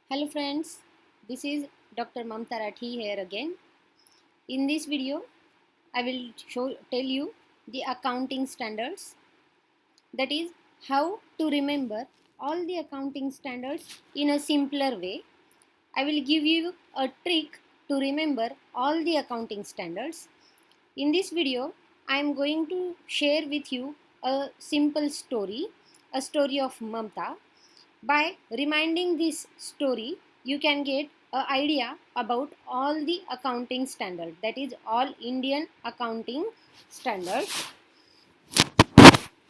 Hello friends, this is Dr. Mamta Rathi here again. In this video, I will tell you the accounting standards. That is how to remember all the accounting standards in a simpler way. I will give you a trick to remember all the accounting standards. In this video, I am going to share with you a simple story, a story of Mamta. By reminding this story, you can get an idea about all the accounting standards, that is all Indian accounting standards.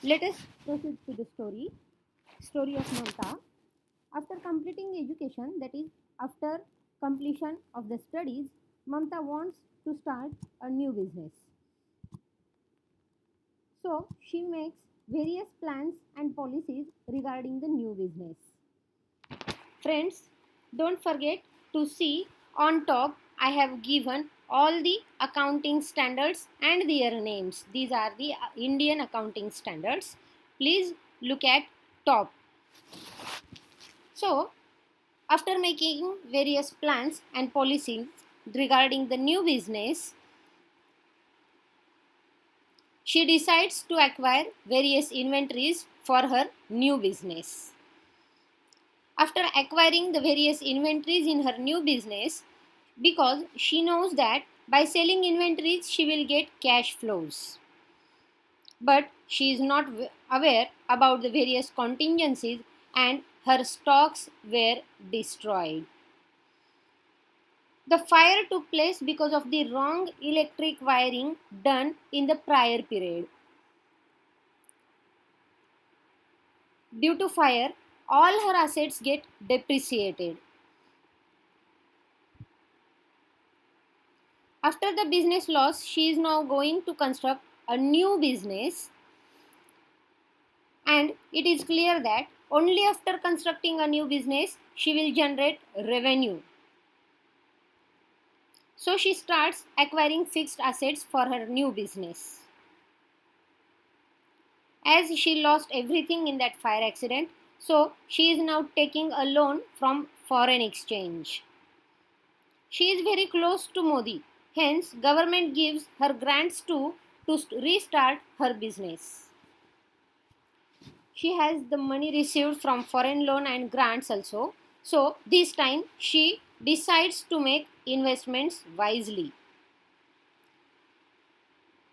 Let us proceed to the story of Mamta. After completing education, that is after completion of the studies, Mamta wants to start a new business. So she makes various plans and policies regarding the new business. Friends, don't forget to see on top I have given all the accounting standards and their names. These are the Indian accounting standards. Please look at top. So, after making various plans and policies regarding the new business, she decides to acquire various inventories for her new business. After acquiring the various inventories in her new business, because she knows that by selling inventories she will get cash flows, but she is not aware about the various contingencies and her stocks were destroyed. The fire took place because of the wrong electric wiring done in the prior period. Due to fire, all her assets get depreciated. After the business loss, she is now going to construct a new business, and it is clear that only after constructing a new business she will generate revenue. So she starts acquiring fixed assets for her new business. As she lost everything in that fire accident, so she is now taking a loan from foreign exchange. She is very close to Modi, hence government gives her grants to restart her business. She has the money received from foreign loan and grants also. So this time she decides to make investments wisely.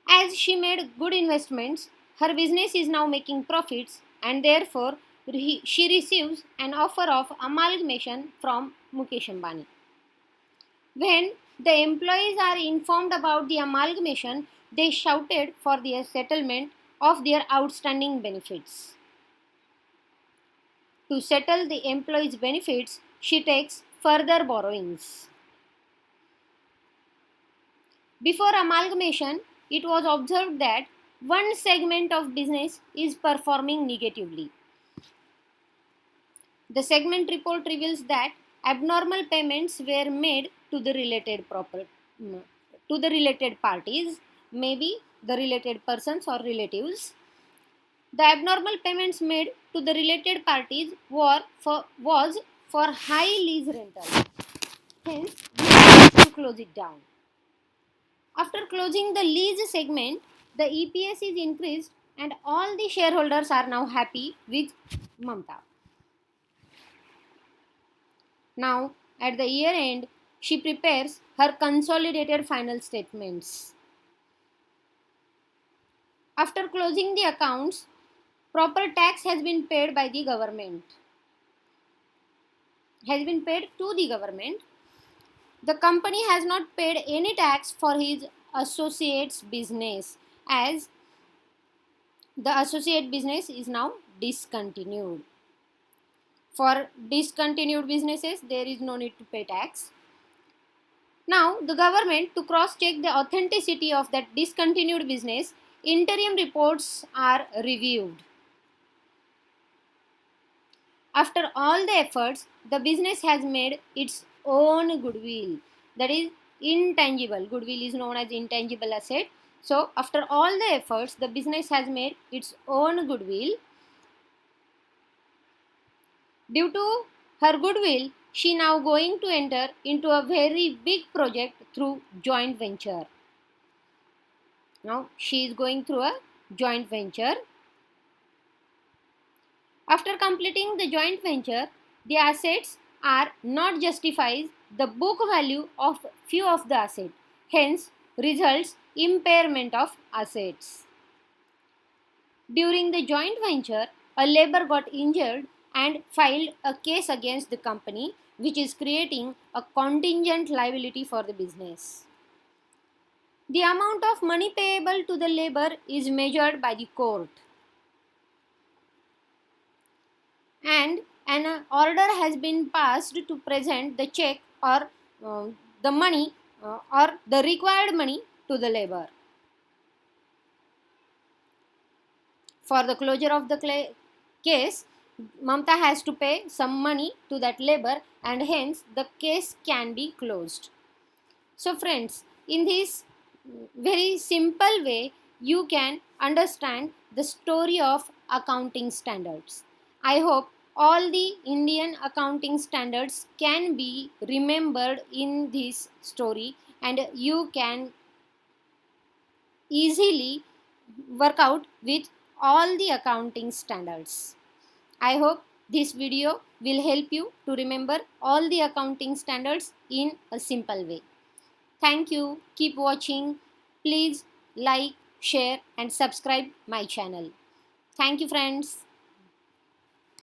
As she made good investments, her business is now making profits, and therefore she receives an offer of amalgamation from Mukesh Ambani. When the employees are informed about the amalgamation, they shouted for their settlement of their outstanding benefits. To settle the employees' benefits, she takes further borrowings. Before amalgamation, it was observed that one segment of business is performing negatively. The segment report reveals that abnormal payments were made to the related parties, maybe the related persons or relatives. The abnormal payments made to the related parties was for high lease rental. Hence, we have to close it down. After closing the lease segment, the EPS is increased and all the shareholders are now happy with Mamta. Now, at the year end, she prepares her consolidated final statements. After closing the accounts, proper tax has been paid by the government. Has been paid to the government. The company has not paid any tax for his associate's business, as the associate business is now discontinued. For discontinued businesses, there is no need to pay tax. Now, the government, to cross-check the authenticity of that discontinued business, interim reports are reviewed. After all the efforts, the business has made its own goodwill. That is intangible. Goodwill is known as intangible asset. So, after all the efforts, the business has made its own goodwill. Due to her goodwill, she now going to enter into a very big project through joint venture. Now she is going through a joint venture. After completing the joint venture, the assets are not justifies the book value of few of the assets. Hence, results impairment of assets. During the joint venture, a labor got injured and filed a case against the company, which is creating a contingent liability for the business. The amount of money payable to the labor is measured by the court, and an order has been passed to present the check or the money or the required money to the labor. For the closure of the case, Mamta has to pay some money to that labor, and hence the case can be closed. So friends, in this very simple way, you can understand the story of accounting standards. I hope all the Indian accounting standards can be remembered in this story, and you can easily work out with all the accounting standards. I hope this video will help you to remember all the accounting standards in a simple way. Thank you. Keep watching. Please like, share and subscribe my channel. Thank you friends.